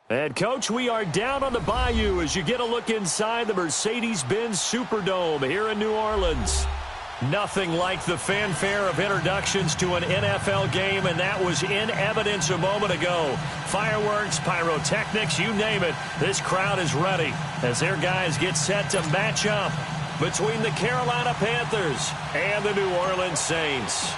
And, Coach, we are down on the bayou as you get a look inside the Mercedes-Benz Superdome here in New Orleans. Nothing like the fanfare of introductions to an NFL game, and that was in evidence a moment ago. Fireworks, pyrotechnics, you name it. This crowd is ready as their guys get set to match up between the Carolina Panthers and the New Orleans Saints.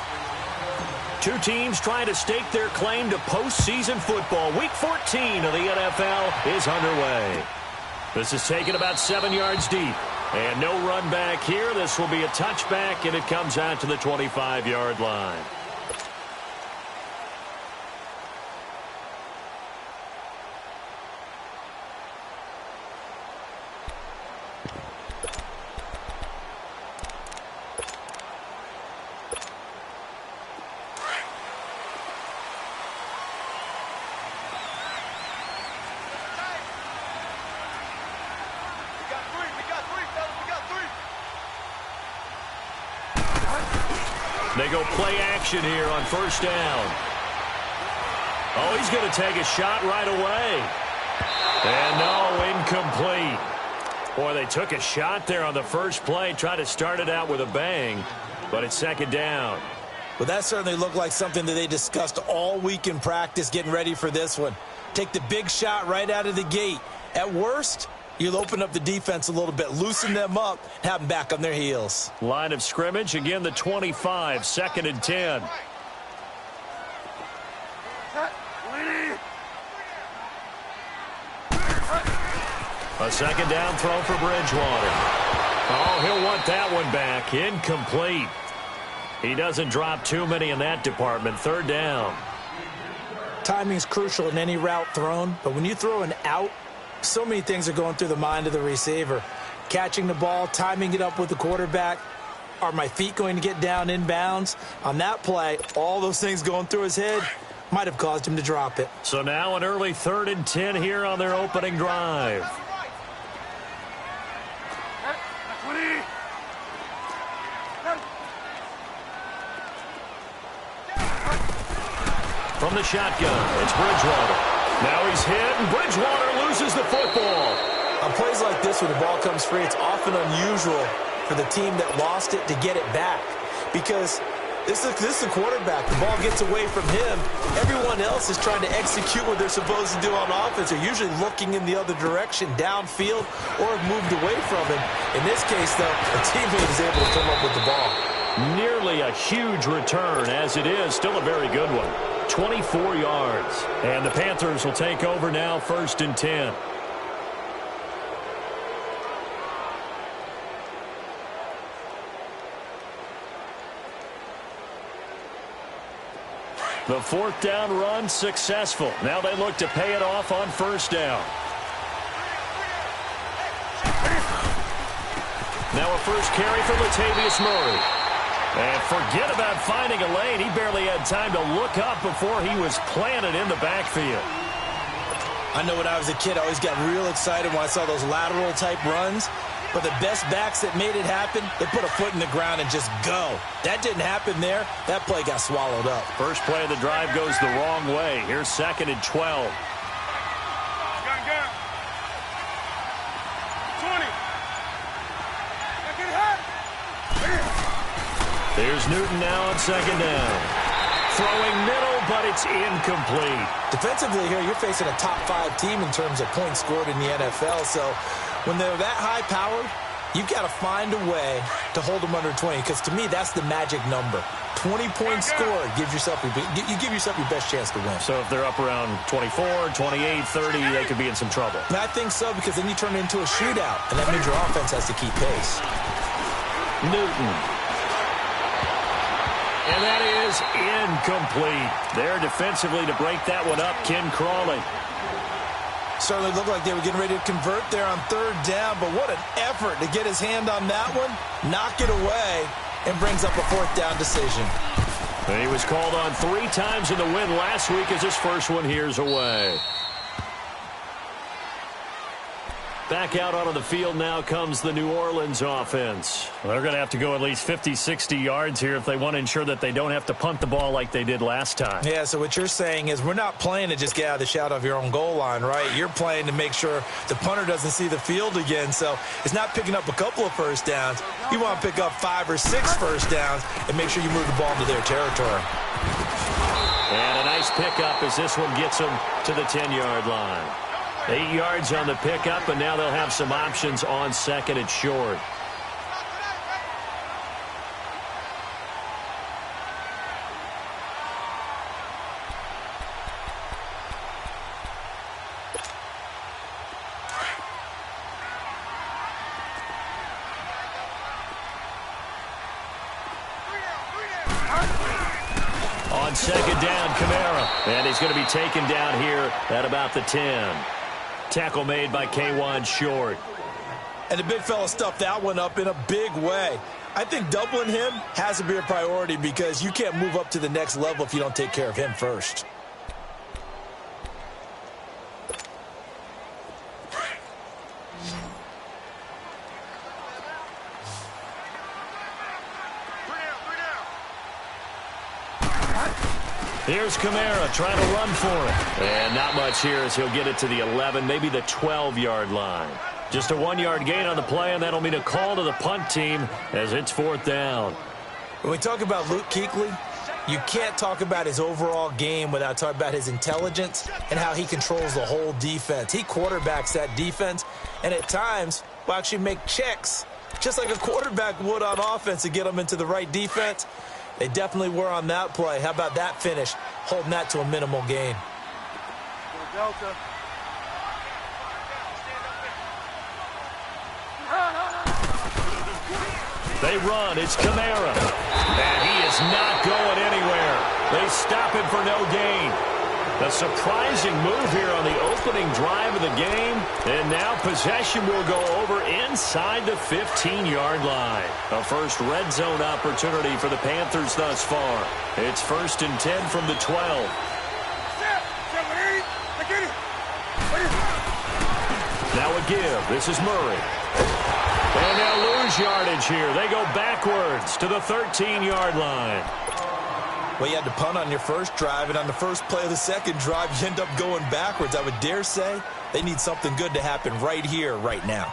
Two teams trying to stake their claim to postseason football. Week 14 of the NFL is underway. This is taken about 7 yards deep. And no run back here. This will be a touchback, and it comes out to the 25-yard line. They go play action here on first down. Oh, he's going to take a shot right away. And no, incomplete. Boy, they took a shot there on the first play, tried to start it out with a bang, but it's second down. Well, that certainly looked like something that they discussed all week in practice getting ready for this one. Take the big shot right out of the gate. At worst, you'll open up the defense a little bit, loosen them up, and have them back on their heels. Line of scrimmage, again the 25, 2nd and 10. A second down throw for Bridgewater. Oh, he'll want that one back. Incomplete. He doesn't drop too many in that department. 3rd down. Timing is crucial in any route thrown, but when you throw an out, so many things are going through the mind of the receiver. Catching the ball, timing it up with the quarterback. Are my feet going to get down inbounds? On that play, all those things going through his head might have caused him to drop it. So now an early 3rd and 10 here on their opening drive. From the shotgun, it's Bridgewater. Now he's hit, and Bridgewater loses the football. On plays like this where the ball comes free, it's often unusual for the team that lost it to get it back. Because this is the quarterback. The ball gets away from him. Everyone else is trying to execute what they're supposed to do on offense. They're usually looking in the other direction, downfield, or have moved away from him. In this case, though, a teammate is able to come up with the ball. Nearly a huge return, as it is. Still a very good one. 24 yards. And the Panthers will take over now, 1st and 10. The 4th down run successful. Now they look to pay it off on 1st down. Now a first carry for Latavius Murray. And forget about finding a lane. He barely had time to look up before he was planted in the backfield. I know when I was a kid, I always got real excited when I saw those lateral-type runs. But the best backs that made it happen, they put a foot in the ground and just go. That didn't happen there. That play got swallowed up. First play of the drive goes the wrong way. Here's 2nd and 12. There's Newton now on 2nd down. Throwing middle, but it's incomplete. Defensively here, you're facing a top-5 team in terms of points scored in the NFL. So when they're that high-powered, you've got to find a way to hold them under 20. Because to me, that's the magic number. 20 points scored gives yourself you give yourself your best chance to win. So if they're up around 24, 28, 30, they could be in some trouble. And I think so, because then you turn it into a shootout, and that means your offense has to keep pace. Newton. And that is incomplete. There defensively to break that one up, Ken Crawley. Certainly looked like they were getting ready to convert there on 3rd down, but what an effort to get his hand on that one, knock it away, and brings up a 4th down decision. And he was called on 3 times in the win last week as his first one here's away. Back out onto the field now comes the New Orleans offense. They're going to have to go at least 50, 60 yards here if they want to ensure that they don't have to punt the ball like they did last time. Yeah, so what you're saying is we're not playing to just get out of the shadow of your own goal line, right? You're playing to make sure the punter doesn't see the field again. So it's not picking up a couple of first downs. You want to pick up 5 or 6 first downs and make sure you move the ball into their territory. And a nice pickup as this one gets them to the 10-yard line. 8 yards on the pickup, and now they'll have some options on second and short. On second down, Kamara. And he's going to be taken down here at about the 10. Tackle made by K'Wan Short. And the big fella stuffed that one up in a big way. I think doubling him has to be a priority because you can't move up to the next level if you don't take care of him first. Here's Kamara trying to run for it. And not much here as he'll get it to the 11, maybe the 12-yard line. Just a 1-yard gain on the play, and that'll mean a call to the punt team as it's 4th down. When we talk about Luke Kuechly, you can't talk about his overall game without talking about his intelligence and how he controls the whole defense. He quarterbacks that defense, and at times will actually make checks, just like a quarterback would on offense to get them into the right defense. They definitely were on that play. How about that finish? Holding that to a minimal gain. Delta. They run. It's Kamara. And he is not going anywhere. They stop him for no gain. A surprising move here on the opening drive of the game. And now possession will go over inside the 15-yard line. A first red zone opportunity for the Panthers thus far. It's 1st and 10 from the 12. Now a give. This is Murray. And they'll lose yardage here. They go backwards to the 13-yard line. Well, you had to punt on your first drive, and on the first play of the second drive, you end up going backwards. I would dare say they need something good to happen right here, right now.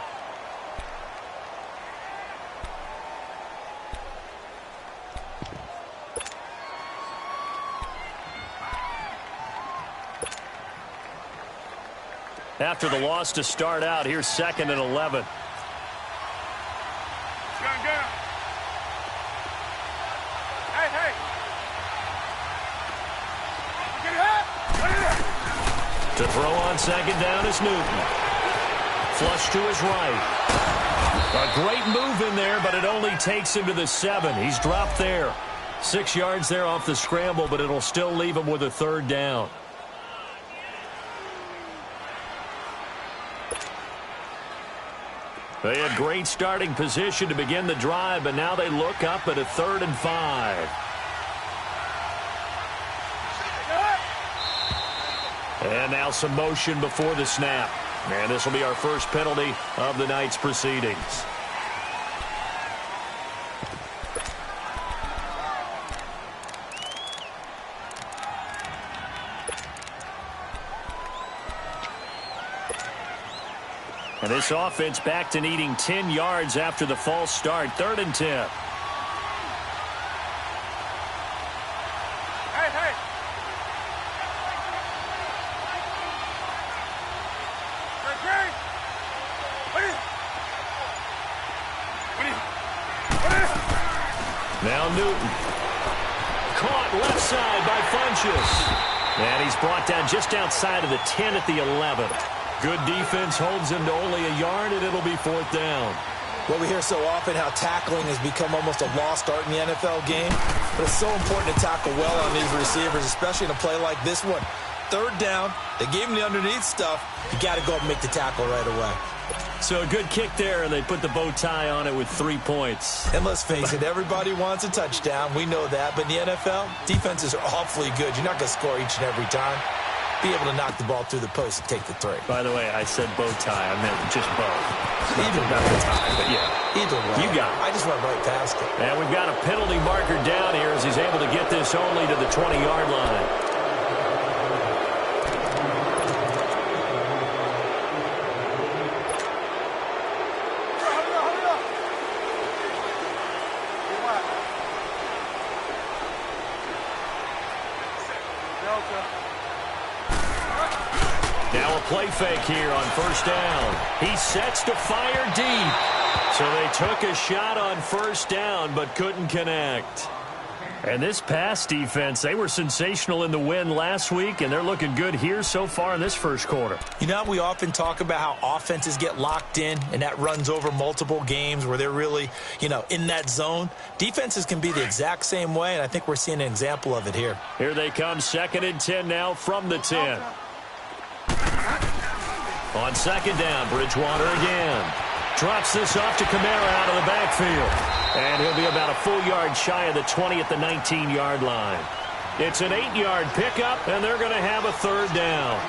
After the loss to start out, here's 2nd and 11. To throw on second down is Newton. Flush to his right. A great move in there, but it only takes him to the 7. He's dropped there. 6 yards there off the scramble, but it'll still leave him with a 3rd down. They had great starting position to begin the drive, but now they look up at a 3rd and 5. And now some motion before the snap. And this will be our first penalty of the night's proceedings. And this offense back to needing 10 yards after the false start. 3rd and 10. Now Newton. Caught left side by Funchess. And he's brought down just outside of the 10 at the 11. Good defense holds him to only a yard, and it'll be 4th down. Well, we hear so often how tackling has become almost a lost art in the NFL game. But it's so important to tackle well on these receivers, especially in a play like this one. 3rd down, they gave him the underneath stuff. You got to go up and make the tackle right away. So a good kick there, and they put the bow tie on it with 3 points. And let's face it, everybody wants a touchdown. We know that. But in the NFL, defenses are awfully good. You're not going to score each and every time. be able to knock the ball through the post and take the three. By the way, I said bow tie. I meant just both. Either about the tie, but yeah. Either way. You got it. I just went right past it. And we've got a penalty marker down here as he's able to get this only to the 20-yard line. Now a play fake here on first down. He sets to fire deep. So they took a shot on first down but couldn't connect. And this pass defense, they were sensational in the win last week, and they're looking good here so far in this first quarter. You know, we often talk about how offenses get locked in, and that runs over multiple games where they're really, in that zone. Defenses can be the exact same way, and I think we're seeing an example of it here. Here they come, 2nd and 10 now from the 10. On 2nd down, Bridgewater again. Drops this off to Kamara out of the backfield. And he'll be about a full yard shy of the 20 at the 19-yard line. It's an 8-yard pickup, and they're going to have a 3rd down.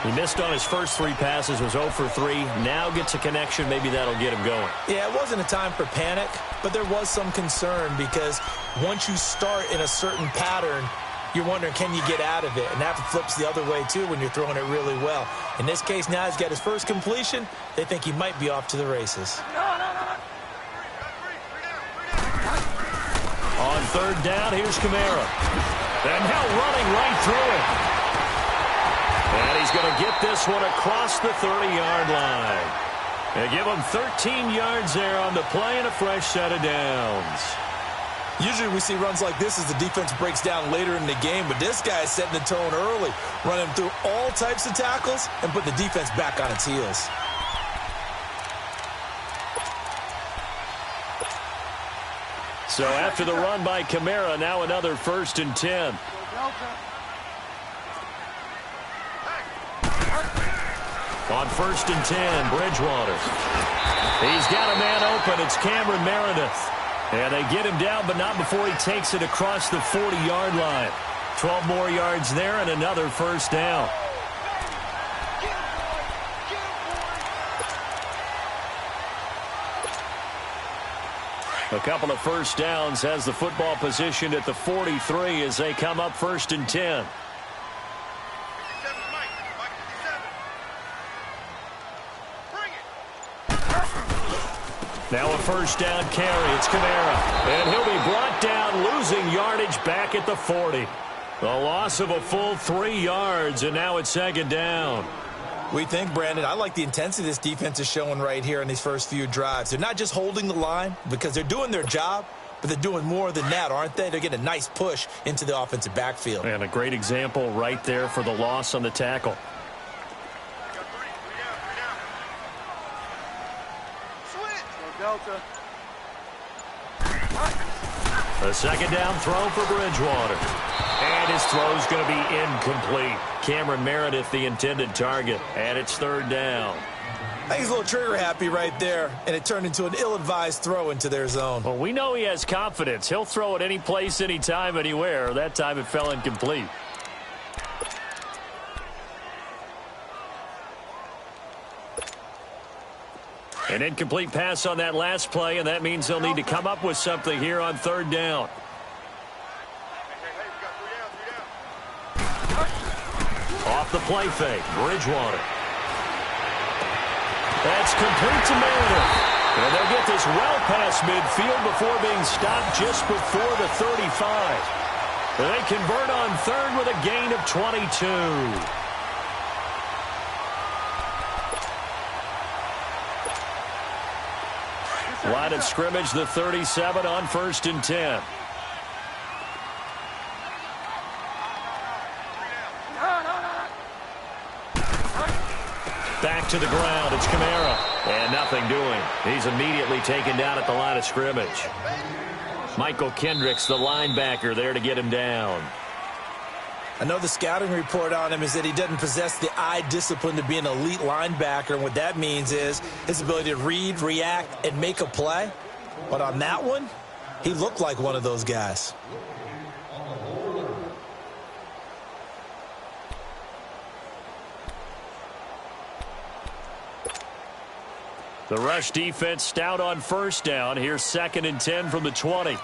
He missed on his first 3 passes, was 0 for 3. Now gets a connection. Maybe that'll get him going. Yeah, it wasn't a time for panic, but there was some concern because once you start in a certain pattern, you're wondering, can you get out of it? And that flips the other way, too, when you're throwing it really well. In this case, now he's got his first completion. They think he might be off to the races. On 3rd down, here's Kamara. And now running right through it. And he's going to get this one across the 30-yard line. They give him 13 yards there on the play and a fresh set of downs. Usually we see runs like this as the defense breaks down later in the game, but this guy is setting the tone early, running through all types of tackles and put the defense back on its heels. So after the run by Kamara, now another 1st and 10. On 1st and 10, Bridgewater. He's got a man open. It's Cameron Meredith. And they get him down, but not before he takes it across the 40-yard line. 12 more yards there and another 1st down. A couple of 1st downs has the football positioned at the 43 as they come up 1st and 10. Now a 1st down carry. It's Kamara. And he'll be brought down, losing yardage back at the 40. The loss of a full 3 yards, and now it's 2nd down. We think, Brandon, I like the intensity this defense is showing right here in these first few drives. They're not just holding the line because they're doing their job, but they're doing more than that, aren't they? They're getting a nice push into the offensive backfield. And a great example right there for the loss on the tackle. Delta. A 2nd down throw for Bridgewater. And his throw's going to be incomplete. Cameron Meredith, the intended target. And it's 3rd down. I think he's a little trigger happy right there, and it turned into an ill-advised throw into their zone. Well, we know he has confidence. He'll throw it any place, anytime, anywhere. That time it fell incomplete. An incomplete pass on that last play, and that means they'll need to come up with something here on 3rd down. Off the play fake, Bridgewater. That's complete to Meredith. And they'll get this well past midfield before being stopped just before the 35. They convert on 3rd with a gain of 22. Line of scrimmage, the 37 on 1st and 10. Back to the ground. It's Kamara. And nothing doing. He's immediately taken down at the line of scrimmage. Michael Kendricks, the linebacker, there to get him down. I know the scouting report on him is that he doesn't possess the eye discipline to be an elite linebacker, and what that means is his ability to read, react, and make a play. But on that one, he looked like one of those guys. The rush defense stout on first down. Here's 2nd and 10 from the 20.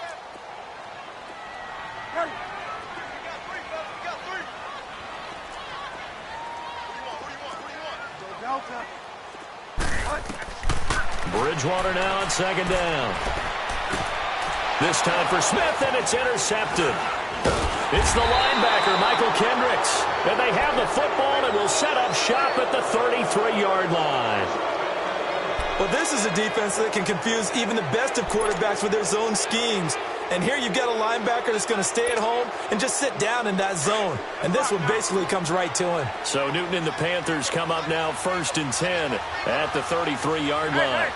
Bridgewater now on 2nd down. This time for Smith, and it's intercepted. It's the linebacker, Michael Kendricks. And they have the football and will set up shop at the 33-yard line. Well, this is a defense that can confuse even the best of quarterbacks with their zone schemes. And here you've got a linebacker that's going to stay at home and just sit down in that zone. And this one basically comes right to him. So Newton and the Panthers come up now 1st and 10 at the 33-yard line.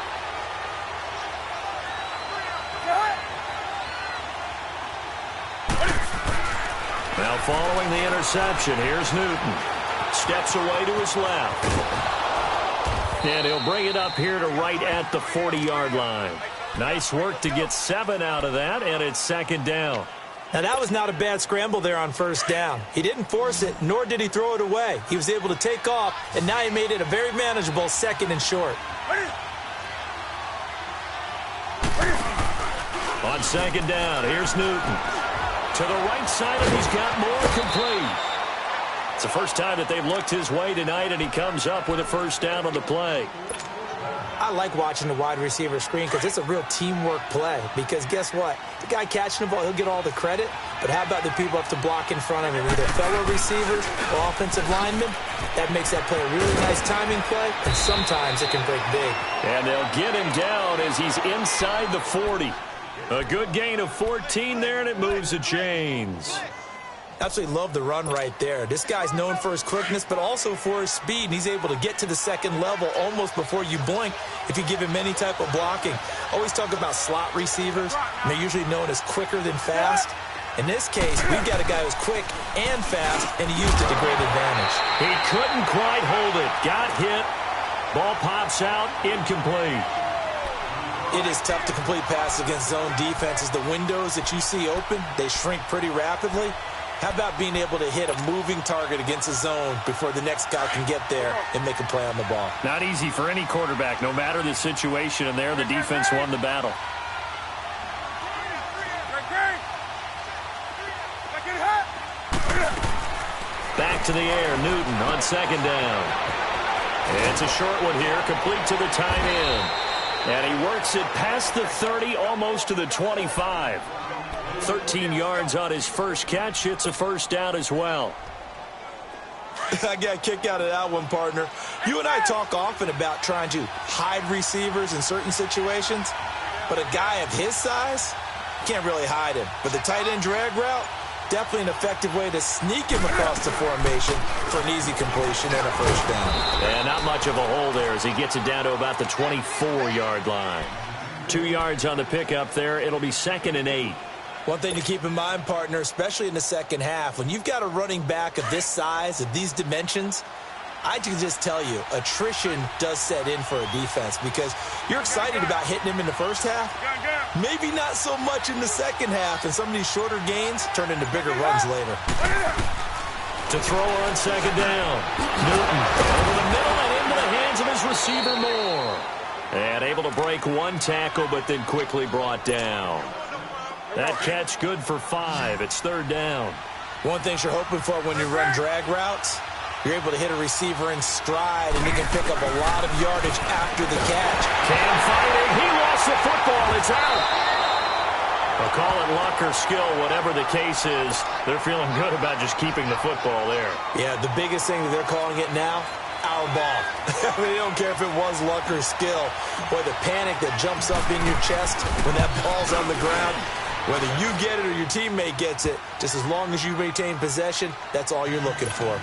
Now following the interception, here's Newton. Steps away to his left. And he'll bring it up here to right at the 40-yard line. Nice work to get 7 out of that, and it's 2nd down. Now, that was not a bad scramble there on 1st down. He didn't force it, nor did he throw it away. He was able to take off, and now he made it a very manageable 2nd and short. On 2nd down, here's Newton. To the right side, and he's got more complete. It's the first time that they've looked his way tonight, and he comes up with a 1st down on the play. I like watching the wide receiver screen because it's a real teamwork play. Because guess what? The guy catching the ball, he'll get all the credit. But how about the people up to block in front of him? Either fellow receivers or offensive linemen. That makes that play a really nice timing play, and sometimes it can break big. And they'll get him down as he's inside the 40. A good gain of 14 there, and it moves the chains. Absolutely love the run right there. This guy's known for his quickness, but also for his speed. And he's able to get to the 2nd level almost before you blink if you give him any type of blocking. Always talk about slot receivers. And they're usually known as quicker than fast. In this case, we've got a guy who's quick and fast, and he used it to great advantage. He couldn't quite hold it. Got hit. Ball pops out. Incomplete. It is tough to complete passes against zone defenses. The windows that you see open, they shrink pretty rapidly. How about being able to hit a moving target against a zone before the next guy can get there and make a play on the ball? Not easy for any quarterback, no matter the situation, and there the defense won the battle. Back to the air, Newton on 2nd down. It's a short one here, complete to the tight end. And he works it past the 30, almost to the 25. 13 yards on his first catch. It's a 1st down as well. I got a kick out of that one, partner. You and I talk often about trying to hide receivers in certain situations, but a guy of his size, can't really hide him. But the tight end drag route, definitely an effective way to sneak him across the formation for an easy completion and a 1st down. And not much of a hole there as he gets it down to about the 24-yard line. 2 yards on the pickup there. It'll be 2nd and 8. One thing to keep in mind, partner, especially in the 2nd half, when you've got a running back of this size, of these dimensions, I can just tell you, attrition does set in for a defense because you're excited about hitting him in the 1st half. Maybe not so much in the 2nd half, and some of these shorter gains turn into bigger runs later. To throw on 2nd down. Newton over the middle and into the hands of his receiver Moore. And able to break one tackle, but then quickly brought down. That catch good for 5. It's 3rd down. One thing you're hoping for when you run drag routes, you're able to hit a receiver in stride, and he can pick up a lot of yardage after the catch. Cam fighting. He lost the football. It's out. I'll call it luck or skill, whatever the case is. They're feeling good about just keeping the football there. Yeah, the biggest thing that they're calling it now, our ball. I mean, they don't care if it was luck or skill. Boy, the panic that jumps up in your chest when that ball's on the ground, whether you get it or your teammate gets it, just as long as you retain possession, that's all you're looking for.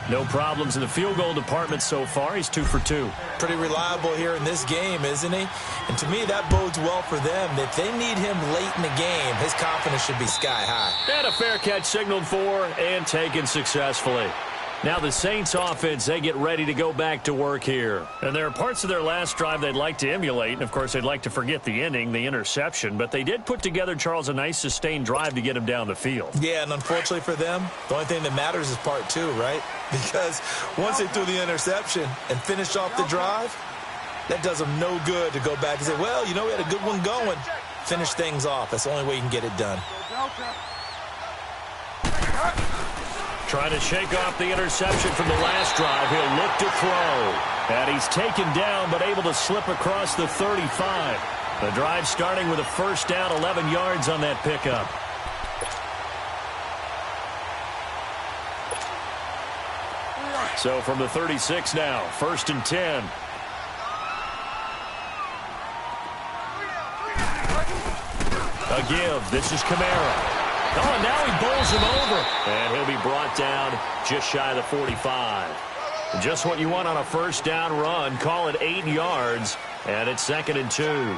No problems in the field goal department so far. He's 2 for 2. Pretty reliable here in this game, isn't he? And to me, that bodes well for them. If they need him late in the game, his confidence should be sky high. And a fair catch signaled for and taken successfully. Now the Saints offense, they get ready to go back to work here. And there are parts of their last drive they'd like to emulate. And, of course, they'd like to forget the ending, the interception. But they did put together, Charles, a nice sustained drive to get him down the field. Yeah, and unfortunately for them, the only thing that matters is part 2, right? Because once they threw the interception and finished off the drive, That does them no good to go back and say, well, you know, we had a good one going. Finish things off. That's the only way you can get it done. Trying to shake off the interception from the last drive. He'll look to throw. And he's taken down, but able to slip across the 35. The drive starting with a first down, 11 yards on that pickup. So from the 36 now, 1st and 10. A give. This is Kamara. Oh, and now he bowls him over. And he'll be brought down just shy of the 45. Just what you want on a first down run. Call it 8 yards. And it's 2nd and 2.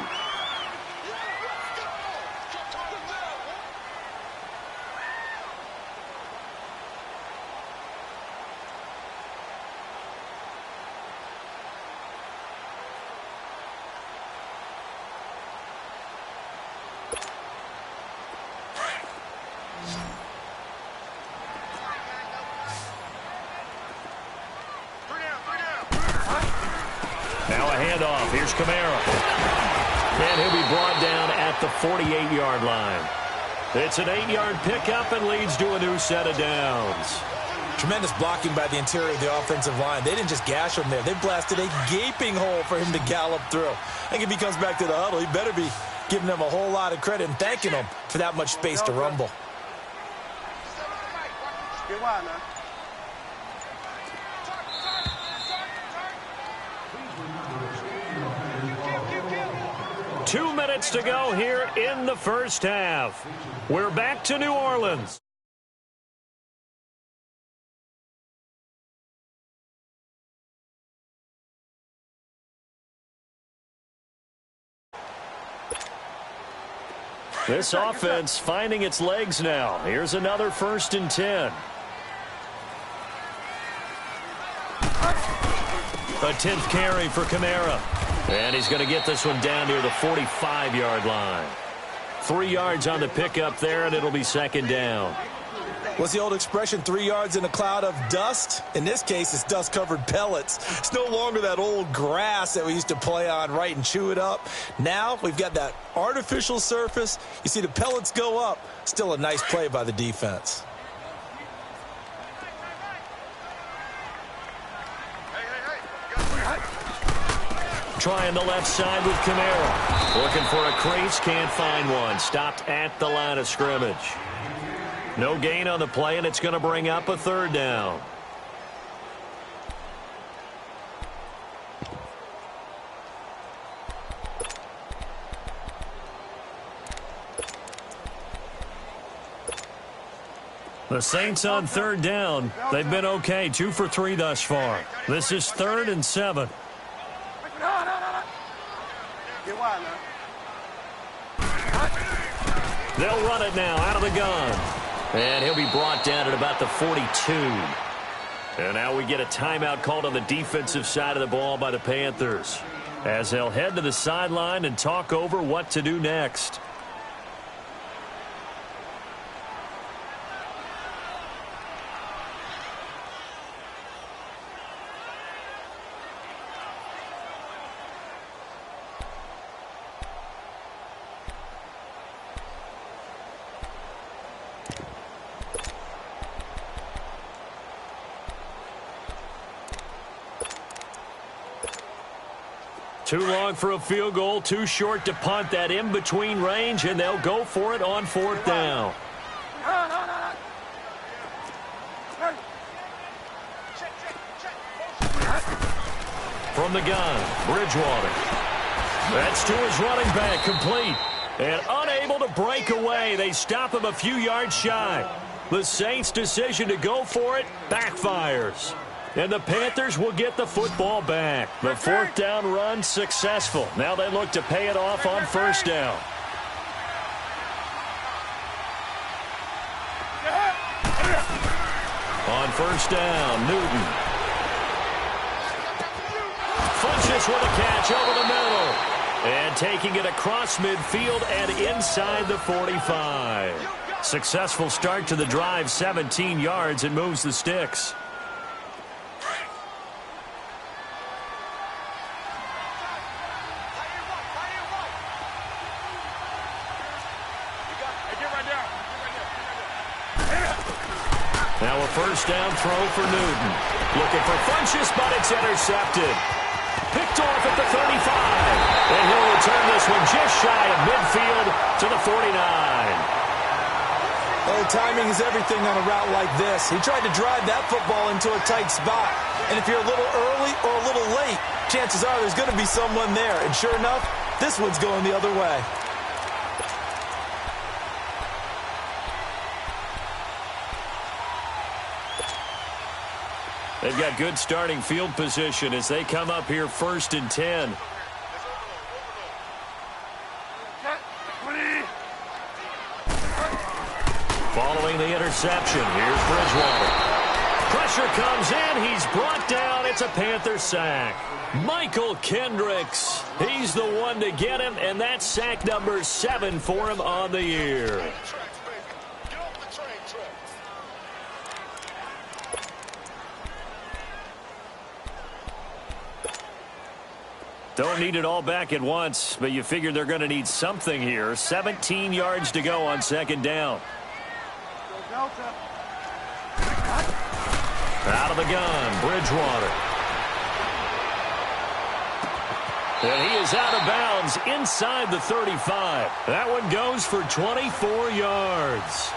Here's Kamara. And he'll be brought down at the 48-yard line. It's an 8-yard pickup and leads to a new set of downs. Tremendous blocking by the interior of the offensive line. They didn't just gash him there. They blasted a gaping hole for him to gallop through. I think if he comes back to the huddle, he better be giving them a whole lot of credit and thanking them for that much space to rumble. Get wide now. 2 minutes to go here in the first half. We're back to New Orleans. This offense finding its legs now. Here's another 1st and 10. A 10th carry for Kamara. And he's going to get this one down near the 45-yard line. 3 yards on the pickup there, and it'll be 2nd down. What's the old expression, 3 yards in a cloud of dust? In this case, it's dust-covered pellets. It's no longer that old grass that we used to play on, right, and chew it up. Now we've got that artificial surface. You see the pellets go up. Still a nice play by the defense. Trying the left side with Kamara. Looking for a crease, can't find one. Stopped at the line of scrimmage. No gain on the play, and it's going to bring up a 3rd down. The Saints on 3rd down. They've been okay, 2 for 3 thus far. This is 3rd and 7. Get wide now. They'll run it now out of the gun. And he'll be brought down at about the 42. And now we get a timeout called on the defensive side of the ball by the Panthers, as they'll head to the sideline and talk over what to do next. Too long for a field goal, too short to punt. That in-between range, and they'll go for it on 4th down. From the gun, Bridgewater. That's to his running back, complete. And unable to break away. They stop him a few yards shy. The Saints' decision to go for it backfires. And the Panthers will get the football back. The 4th down run successful. Now they look to pay it off on 1st down. On 1st down, Newton. Funches with a catch over the middle. And taking it across midfield and inside the 45. Successful start to the drive, 17 yards, and moves the sticks. first down throw for Newton. Looking for Funchess, but it's intercepted. Picked off at the 35. And he'll return this one just shy of midfield to the 49. Oh, timing is everything on a route like this. He tried to drive that football into a tight spot. And if you're a little early or a little late, chances are there's going to be someone there. And sure enough, this one's going the other way. They've got good starting field position as they come up here 1st and 10. Following the interception, here's Bridgewater. Pressure comes in. He's brought down. It's a Panther sack. Michael Kendricks. He's the one to get him, and that's sack number 7 for him on the year. Don't need it all back at once, but you figure they're going to need something here. 17 yards to go on 2nd down. Out of the gun, Bridgewater. And he is out of bounds inside the 35. That one goes for 24 yards.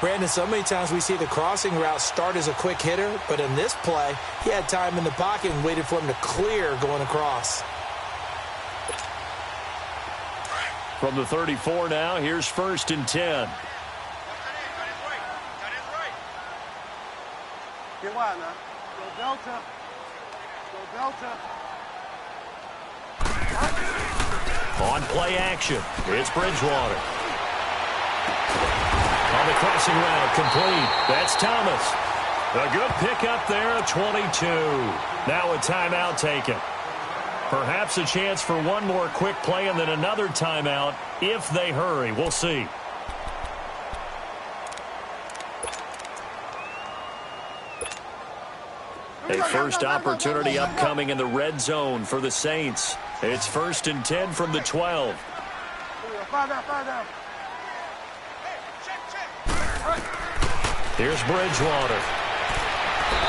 Brandon, so many times we see the crossing route start as a quick hitter, but in this play, he had time in the pocket and waited for him to clear going across. From the 34 now, here's 1st and 10. Get wide now. Go Delta. Go Delta. On play action, it's Bridgewater. On the crossing route, complete. That's Thomas. A good pickup there at 22. Now a timeout taken. Perhaps a chance for one more quick play and then another timeout if they hurry. We'll see. A first opportunity upcoming in the red zone for the Saints. It's 1st and 10 from the 12. Here's Bridgewater.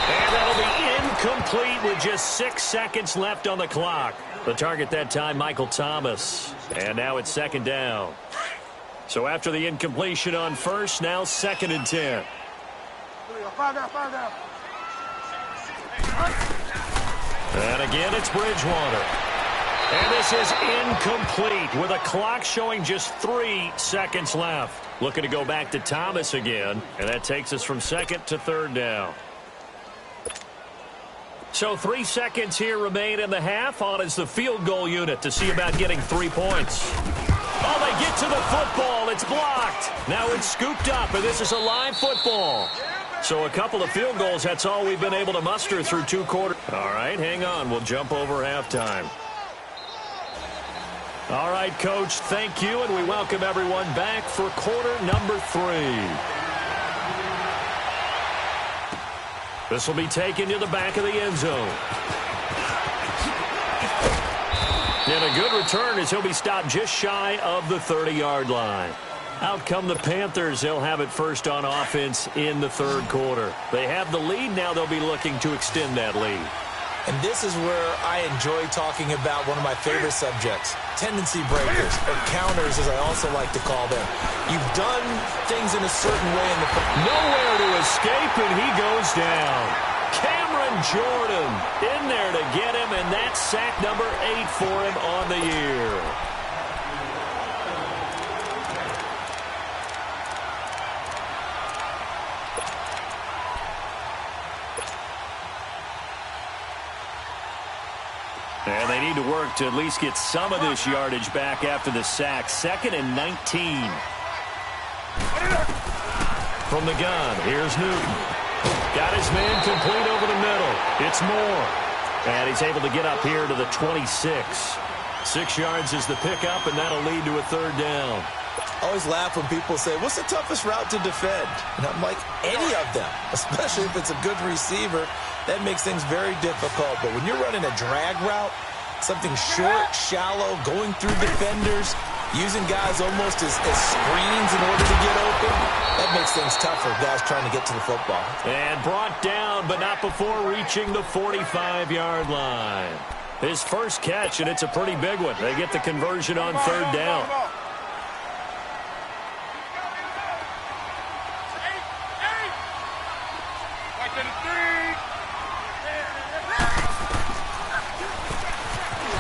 And that'll be incomplete with just 6 seconds left on the clock. The target that time, Michael Thomas. And now it's 2nd down. So after the incompletion on first, now 2nd and 10. And again, it's Bridgewater. And this is incomplete with a clock showing just 3 seconds left. Looking to go back to Thomas again, and that takes us from 2nd to 3rd down. So 3 seconds here remain in the half. On is the field goal unit to see about getting 3 points. Oh, they get to the football. It's blocked. Now it's scooped up, and this is a live football. So a couple of field goals, that's all we've been able to muster through 2 quarters. All right, hang on. We'll jump over halftime. All right, Coach, thank you, and we welcome everyone back for quarter number 3. This will be taken to the back of the end zone. And a good return as he'll be stopped just shy of the 30-yard line. Out come the Panthers. They'll have it first on offense in the 3rd quarter. They have the lead. Now they'll be looking to extend that lead. And this is where I enjoy talking about one of my favorite subjects, tendency breakers, or counters as I also like to call them. You've done things in a certain way in the nowhere to escape, and he goes down. Cameron Jordan in there to get him, and that's sack number 8 for him on the year. And they need to work to at least get some of this yardage back after the sack. 2nd and 19. From the gun, here's Newton. Got his man complete over the middle. It's Moore. And he's able to get up here to the 26. 6 yards is the pickup, and that'll lead to a 3rd down. I always laugh when people say, what's the toughest route to defend? And I'm like, any of them, especially if it's a good receiver. That makes things very difficult. But when you're running a drag route, something short, shallow, going through defenders, using guys almost as screens in order to get open. That makes things tough for guys trying to get to the football. And brought down, but not before reaching the 45-yard line. His first catch, and it's a pretty big one. They get the conversion on third down.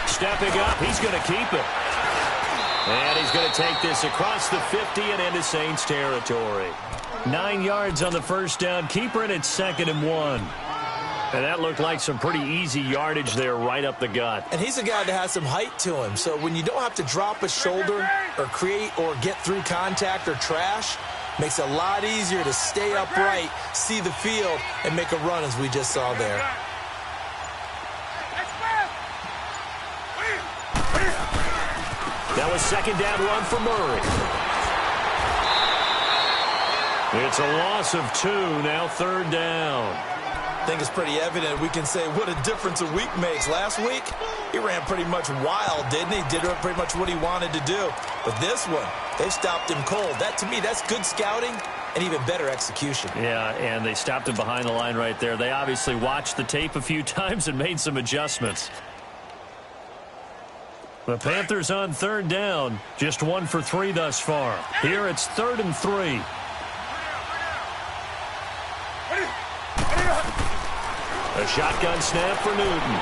Stepping up, he's going to keep it. And he's going to take this across the 50 and into Saints territory. 9 yards on the first down. Keeper, and it's 2nd and 1. And that looked like some pretty easy yardage there right up the gut. And he's a guy that has some height to him. So when you don't have to drop a shoulder or create or get through contact or trash, makes it a lot easier to stay upright, see the field, and make a run as we just saw there. That was 2nd down run for Murray. It's a loss of 2, now 3rd down. I think it's pretty evident we can say what a difference a week makes. Last week, he ran pretty much wild, didn't he? Did pretty much what he wanted to do. But this one, they stopped him cold. That, to me, that's good scouting and even better execution. Yeah, and they stopped him behind the line right there. They obviously watched the tape a few times and made some adjustments. The Panthers on 3rd down, just 1 for 3 thus far. Here it's 3rd and 3. A shotgun snap for Newton.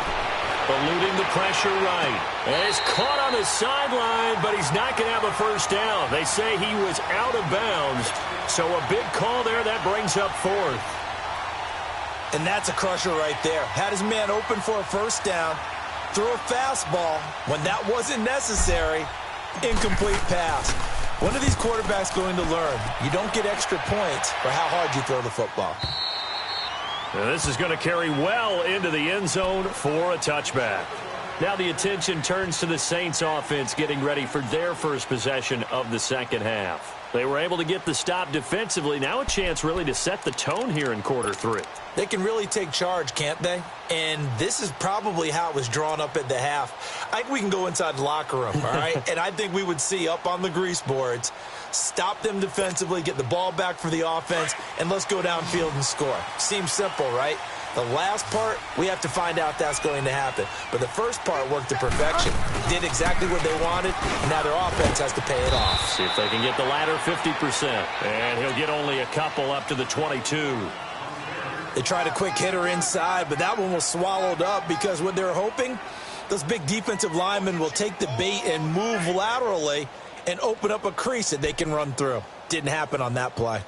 Eluding the pressure right. And he's caught on the sideline, but he's not going to have a first down. They say he was out of bounds. So a big call there. That brings up 4th. And that's a crusher right there. Had his man open for a first down. Threw a fastball when that wasn't necessary. Incomplete pass. When are these quarterbacks going to learn? You don't get extra points for how hard you throw the football. Now this is going to carry well into the end zone for a touchback. Now the attention turns to the Saints offense getting ready for their first possession of the second half. They were able to get the stop defensively. Now a chance really to set the tone here in quarter 3. They can really take charge, can't they? And this is probably how it was drawn up at the half. I think we can go inside the locker room, all right? And I think we would see up on the grease boards, stop them defensively, get the ball back for the offense, and let's go downfield and score. Seems simple, right? The last part, we have to find out that's going to happen. But the first part worked to perfection. Did exactly what they wanted, and now their offense has to pay it off. See if they can get the latter 50%. And he'll get only a couple up to the 22. They tried a quick hitter inside, but that one was swallowed up because what they're hoping, those big defensive linemen will take the bait and move laterally and open up a crease that they can run through. Didn't happen on that play.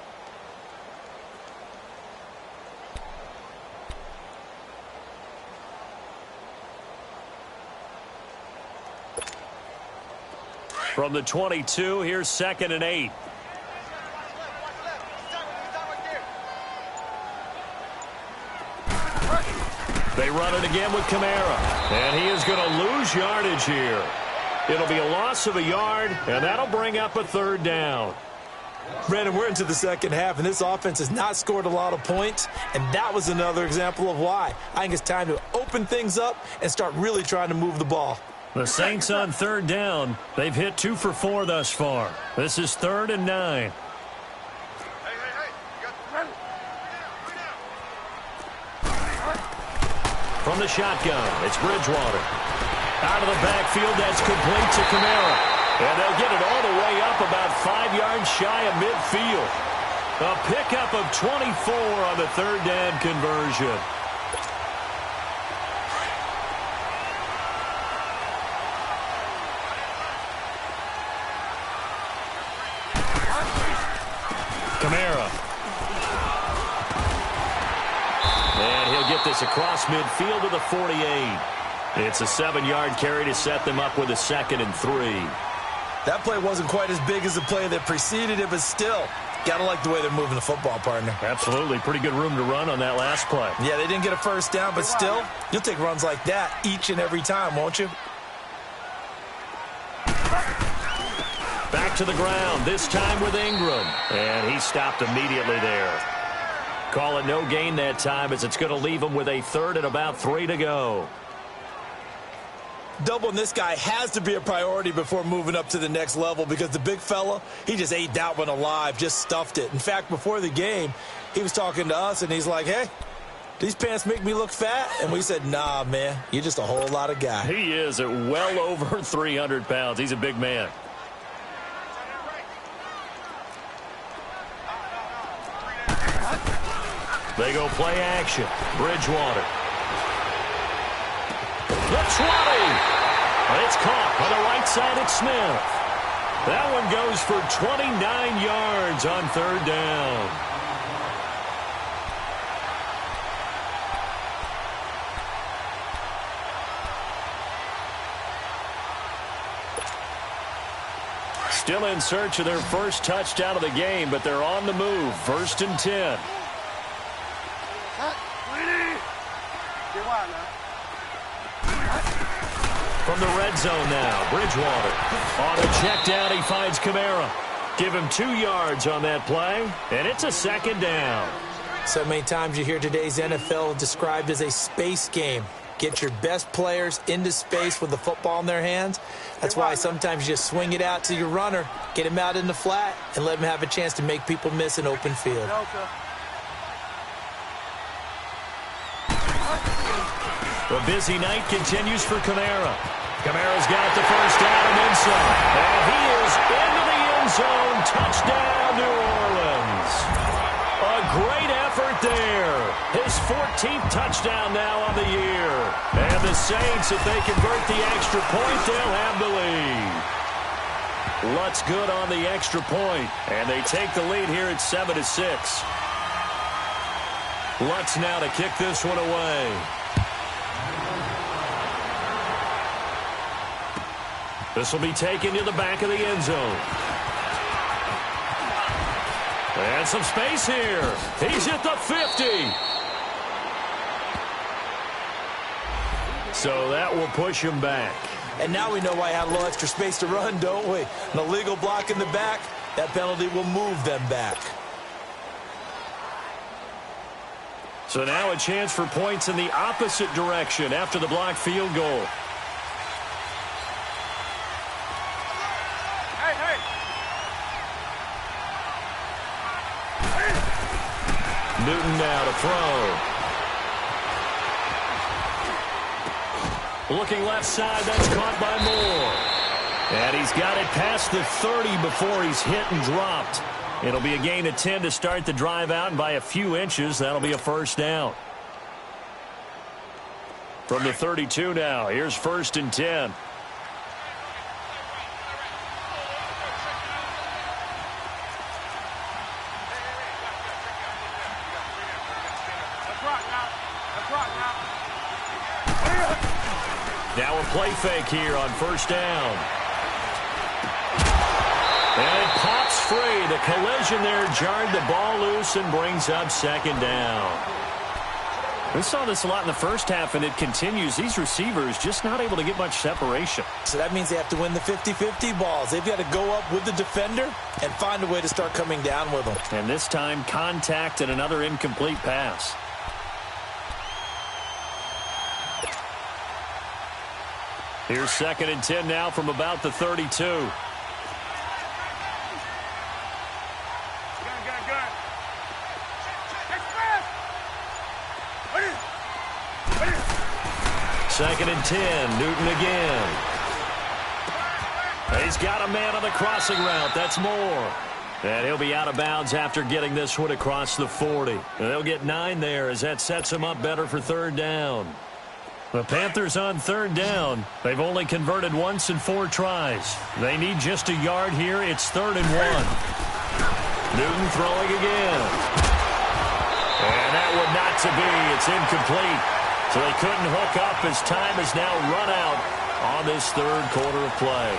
From the 22, here's 2nd and 8. They run it again with Kamara. And he is going to lose yardage here. It'll be a loss of a yard, and that'll bring up a 3rd down. Brandon, we're into the second half, and this offense has not scored a lot of points, and that was another example of why. I think it's time to open things up and start really trying to move the ball. The Saints on 3rd down. They've hit 2 for 4 thus far. This is 3rd and 9. From the shotgun, it's Bridgewater. Out of the backfield, that's complete to Kamara. And they'll get it all the way up about 5 yards shy of midfield. A pickup of 24 on the 3rd down conversion. Kamara. And he'll get this across midfield to the 48. It's a 7-yard carry to set them up with a 2nd and 3. That play wasn't quite as big as the play that preceded it, but still, gotta like the way they're moving the football, partner. Absolutely. Pretty good room to run on that last play. Yeah, they didn't get a first down, but still, you'll take runs like that each and every time, won't you? Back to the ground, this time with Ingram. And he stopped immediately there. Call it no gain that time as it's going to leave him with a 3rd and about 3 to go. Doubling this guy has to be a priority before moving up to the next level because the big fella, he just ate that one alive, just stuffed it. In fact, before the game, he was talking to us, and he's like, hey, these pants make me look fat? And we said, nah, man, you're just a whole lot of guy. He is at well over 300 pounds. He's a big man. They go play action. Bridgewater. The 20. But it's caught on the right side at Smith. That one goes for 29 yards on third down. Still in search of their first touchdown of the game, but they're on the move. 1st and 10. From the red zone now, Bridgewater. On a check down, he finds Kamara. Give him 2 yards on that play, and it's a 2nd down. So many times you hear today's NFL described as a space game. Get your best players into space with the football in their hands. That's why sometimes you just swing it out to your runner, get him out in the flat, and let him have a chance to make people miss an open field. The busy night continues for Kamara. Kamara's got the first down and then some. And he is into the end zone. Touchdown, New Orleans. A great effort there. His 14th touchdown now on the year. And the Saints, if they convert the extra point, they'll have the lead. Lutz good on the extra point, and they take the lead here at 7-6. Lutz now to kick this one away. This will be taken to the back of the end zone. And some space here. He's at the 50. So that will push him back. And now we know why I had a little extra space to run, don't we? An illegal block in the back, that penalty will move them back. So now a chance for points in the opposite direction after the blocked field goal. Newton now to throw. Looking left side, that's caught by Moore. And he's got it past the 30 before he's hit and dropped. It'll be a gain of 10 to start the drive out, and by a few inches, that'll be a first down. From the 32 now, here's 1st and 10. Now a play fake here on 1st down. And it pops free. The collision there jarred the ball loose and brings up 2nd down. We saw this a lot in the first half, and it continues. These receivers just not able to get much separation. So that means they have to win the 50-50 balls. They've got to go up with the defender and find a way to start coming down with them. And this time, contact and another incomplete pass. Here's 2nd and 10 now from about the 32. Second and 10, Newton again. He's got a man on the crossing route. That's Moore. And he'll be out of bounds after getting this one across the 40. And they'll get 9 there as that sets him up better for 3rd down. The Panthers on 3rd down. They've only converted once in 4 tries. They need just a yard here. It's 3rd and 1. Newton throwing again. And that one not to be. It's incomplete. So they couldn't hook up as time has now run out on this 3rd quarter of play.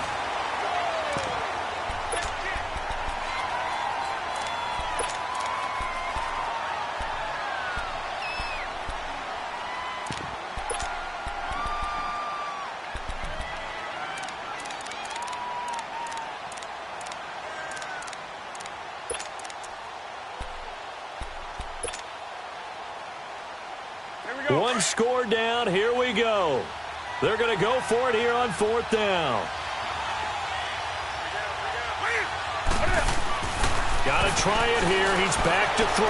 One score down. Here we go. They're going to go for it here on 4th down. Got to try it here. He's back to throw.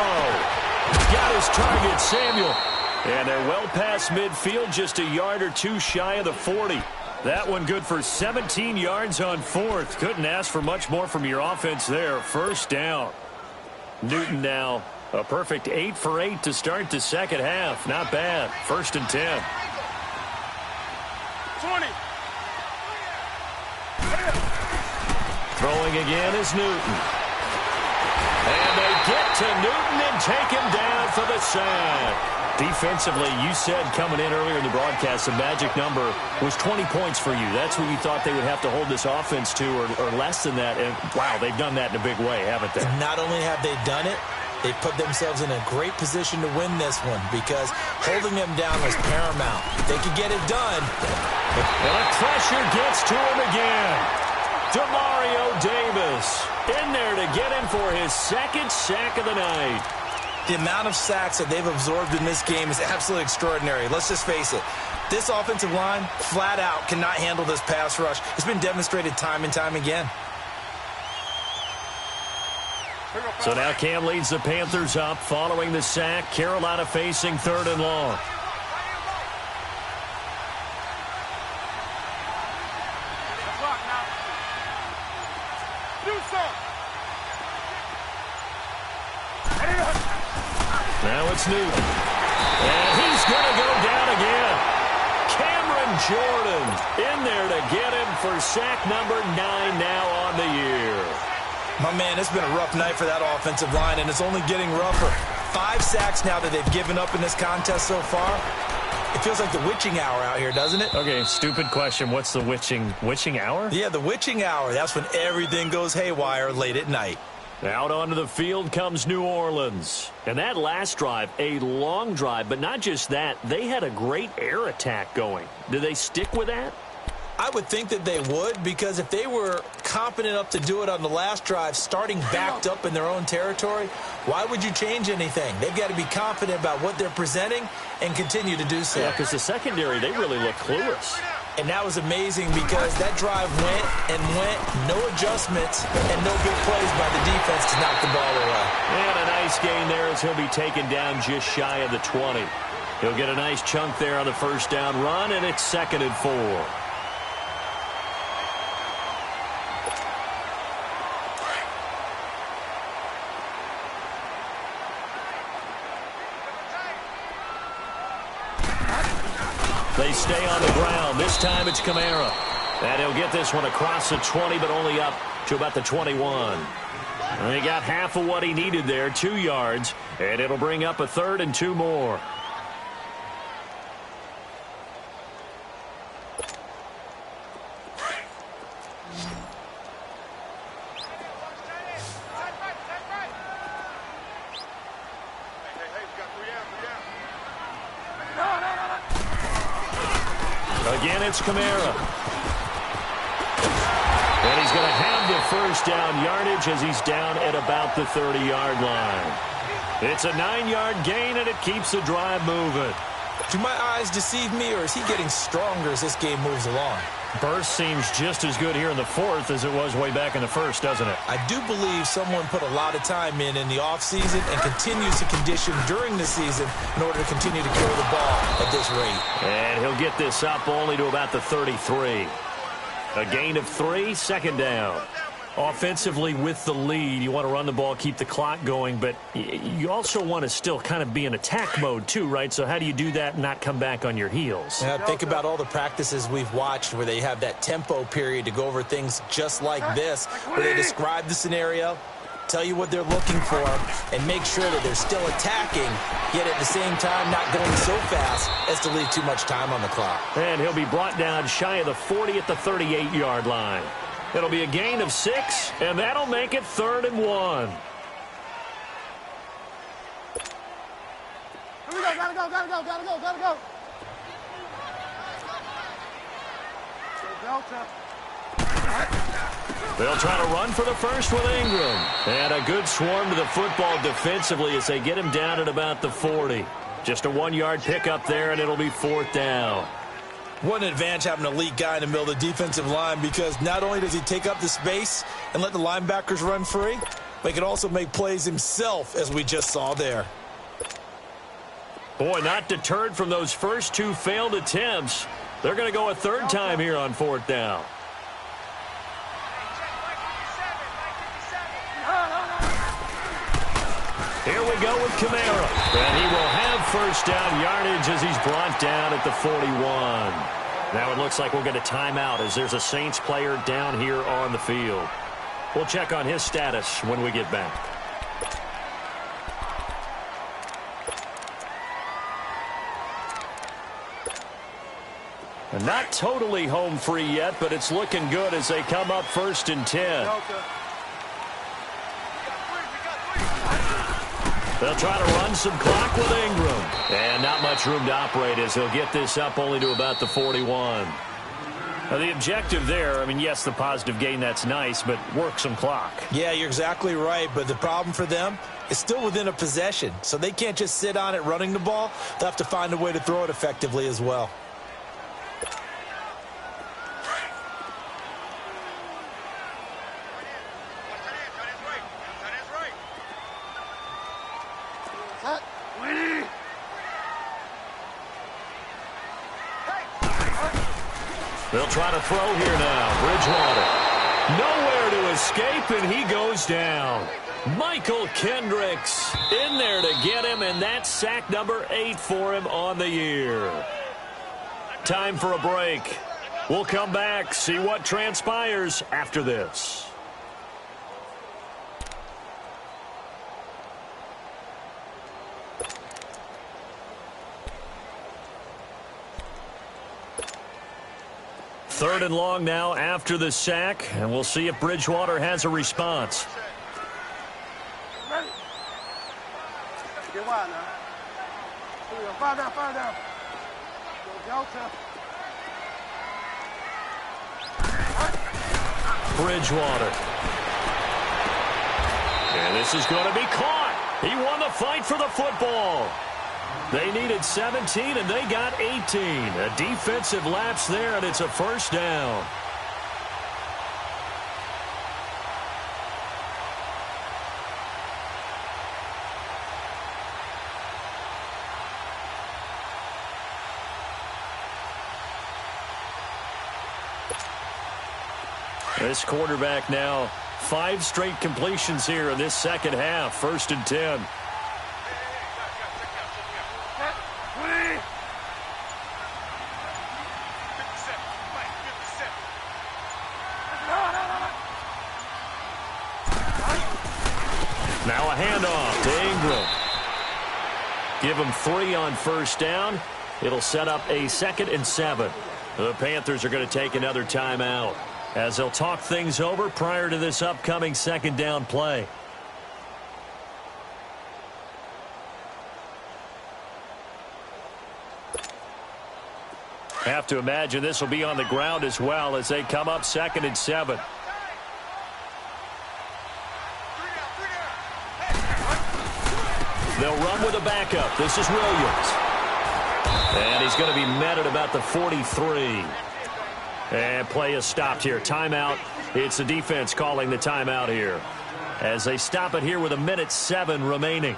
Got his target, Samuel. And they're well past midfield, just a yard or two shy of the 40. That one good for 17 yards on 4th. Couldn't ask for much more from your offense there. 1st down. Newton now a perfect 8 for 8 to start the second half. Not bad. 1st and 10. 20. Throwing again is Newton. And they get to Newton and take him down for the sack. Defensively, you said coming in earlier in the broadcast, the magic number was 20 points for you. That's what you thought they would have to hold this offense to, or less than that. And, wow, they've done that in a big way, haven't they? Not only have they done it, they put themselves in a great position to win this one because holding them down was paramount. They could get it done. And the pressure gets to him again. Demario Davis in there to get him for his 2nd sack of the night. The amount of sacks that they've absorbed in this game is absolutely extraordinary. Let's just face it. This offensive line, flat out, cannot handle this pass rush. It's been demonstrated time and time again. So now Cam leads the Panthers up following the sack. Carolina facing 3rd and long. Now it's Newton. And he's going to go down again. Cameron Jordan in there to get him for sack number 9 now on the year. My man, it's been a rough night for that offensive line, and it's only getting rougher. 5 sacks now that they've given up in this contest so far. It feels like the witching hour out here, doesn't it? Okay, stupid question. What's the witching hour? Yeah, the witching hour. That's when everything goes haywire late at night. Out onto the field comes New Orleans. And that last drive, a long drive, but not just that. They had a great air attack going. Do they stick with that? I would think that they would, because if they were confident enough to do it on the last drive, starting backed up in their own territory, why would you change anything? They've got to be confident about what they're presenting and continue to do so. Yeah, because the secondary, they really look clueless. And that was amazing because that drive went and went, no adjustments, and no big plays by the defense to knock the ball away. And a nice gain there as he'll be taken down just shy of the 20. He'll get a nice chunk there on the 1st down run, and it's 2nd and 4. They stay on the ground. This time it's Kamara. And he'll get this one across the 20, but only up to about the 21. And he got half of what he needed there, 2 yards. And it'll bring up a 3rd and 2 more. Again, it's Kamara. And he's going to have the 1st down yardage as he's down at about the 30-yard line. It's a 9-yard gain, and it keeps the drive moving. Do my eyes deceive me, or is he getting stronger as this game moves along? Burst seems just as good here in the 4th as it was way back in the 1st, doesn't it? I do believe someone put a lot of time in the offseason and continues to condition during the season in order to continue to carry the ball at this rate. And he'll get this up only to about the 33. A gain of 3, 2nd down. Offensively with the lead, you want to run the ball, keep the clock going, but you also want to still kind of be in attack mode too, right? So how do you do that and not come back on your heels? Yeah, think about all the practices we've watched where they have that tempo period to go over things just like this, where they describe the scenario, tell you what they're looking for, and make sure that they're still attacking, yet at the same time not going so fast as to leave too much time on the clock. And he'll be brought down shy of the 40 at the 38-yard line. It'll be a gain of 6, and that'll make it 3rd and 1. Here we go, gotta go. Delta. They'll try to run for the 1st with Ingram. And a good swarm to the football defensively as they get him down at about the 40. Just a 1-yard pickup there, and it'll be 4th down. What an advantage having an elite guy in the middle of the defensive line, because not only does he take up the space and let the linebackers run free, but he can also make plays himself, as we just saw there. Boy, not deterred from those first two failed attempts. They're going to go a third time here on fourth down. Here we go with Kamara. And he will have first down yardage as he's brought down at the 41. Now it looks like we'll get a timeout as there's a Saints player down here on the field. We'll check on his status when we get back. And not totally home free yet, but it's looking good as they come up 1st and 10. They'll try to run some clock with Ingram. And not much room to operate as they'll get this up only to about the 41. Now the objective there, I mean, yes, the positive gain, that's nice, but work some clock. Yeah, you're exactly right, but the problem for them is still within a possession. So they can't just sit on it running the ball. They'll have to find a way to throw it effectively as well. They'll try to throw here now. Bridgewater. Nowhere to escape, and he goes down. Michael Kendricks in there to get him, and that's sack number 8 for him on the year. Time for a break. We'll come back, see what transpires after this. Third and long now after the sack, and we'll see if Bridgewater has a response. Get wide now. Fire down, fire down. Delta. Bridgewater. And this is going to be caught. He won the fight for the football. They needed 17, and they got 18. A defensive lapse there, and it's a first down. This quarterback now 5 straight completions here in this second half. 1st and 10. Now a handoff to Ingram. Give him 3 on first down. It'll set up a 2nd and 7. The Panthers are going to take another timeout as they'll talk things over prior to this upcoming 2nd down play. Have to imagine this will be on the ground as well as they come up 2nd and 7. They'll run with a backup. This is Williams. And he's going to be met at about the 43. And play is stopped here. Timeout. It's the defense calling the timeout here as they stop it here with 1:07 remaining.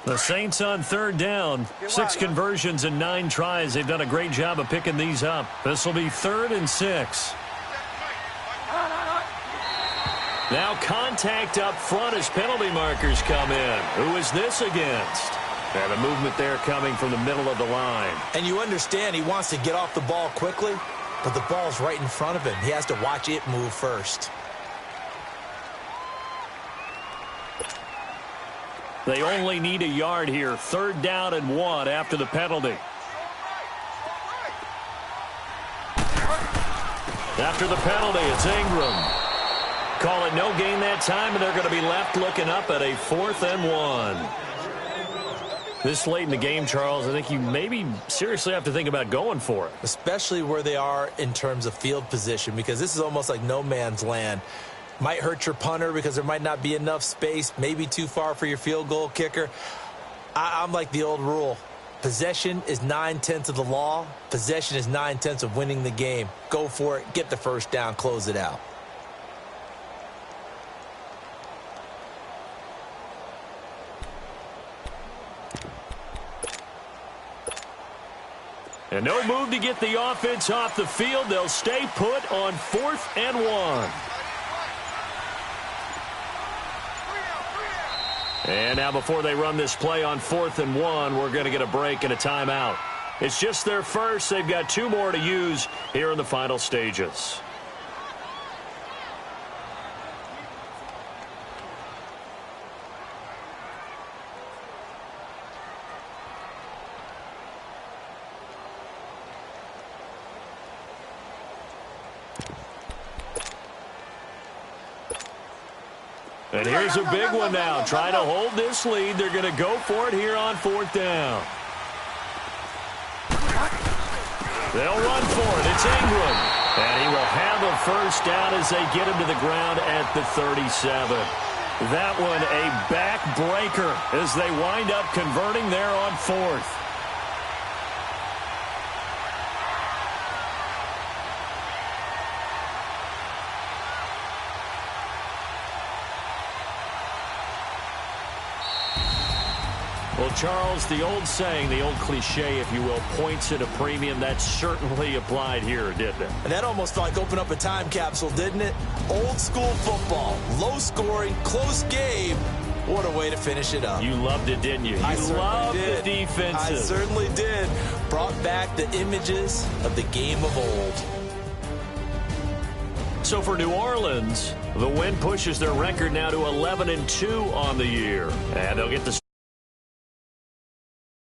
The Saints on 3rd down. 6 conversions and 9 tries. They've done a great job of picking these up. This will be 3rd and 6. Now contact up front as penalty markers come in. Who is this against? And a movement there coming from the middle of the line. And you understand he wants to get off the ball quickly, but the ball's right in front of him. He has to watch it move first. They only need a yard here. 3rd down and 1 after the penalty. After the penalty, it's Ingram. Call it no gain that time, and they're going to be left looking up at a 4th and 1. This late in the game, Charles, I think you maybe seriously have to think about going for it. Especially where they are in terms of field position, because this is almost like no man's land. Might hurt your punter because there might not be enough space, maybe too far for your field goal kicker. I'm like the old rule. Possession is 9/10 of the law. Possession is 9/10 of winning the game. Go for it. Get the first down. Close it out. And no move to get the offense off the field. They'll stay put on 4th and 1. And now before they run this play on 4th and 1, we're going to get a break and a timeout. It's just their first. They've got 2 more to use here in the final stages. And here's a big one now. Trying to hold this lead. They're going to go for it here on 4th down. They'll run for it. It's Ingram. And he will have a first down as they get him to the ground at the 37. That one a backbreaker as they wind up converting there on 4th. Well, Charles, the old saying, the old cliche, if you will, points at a premium, that certainly applied here, didn't it? And that almost like opened up a time capsule, didn't it? Old school football, low scoring, close game. What a way to finish it up. You loved it, didn't you? I You loved the defenses. I certainly did. Brought back the images of the game of old. So for New Orleans, the win pushes their record now to 11-2 on the year. And they'll get the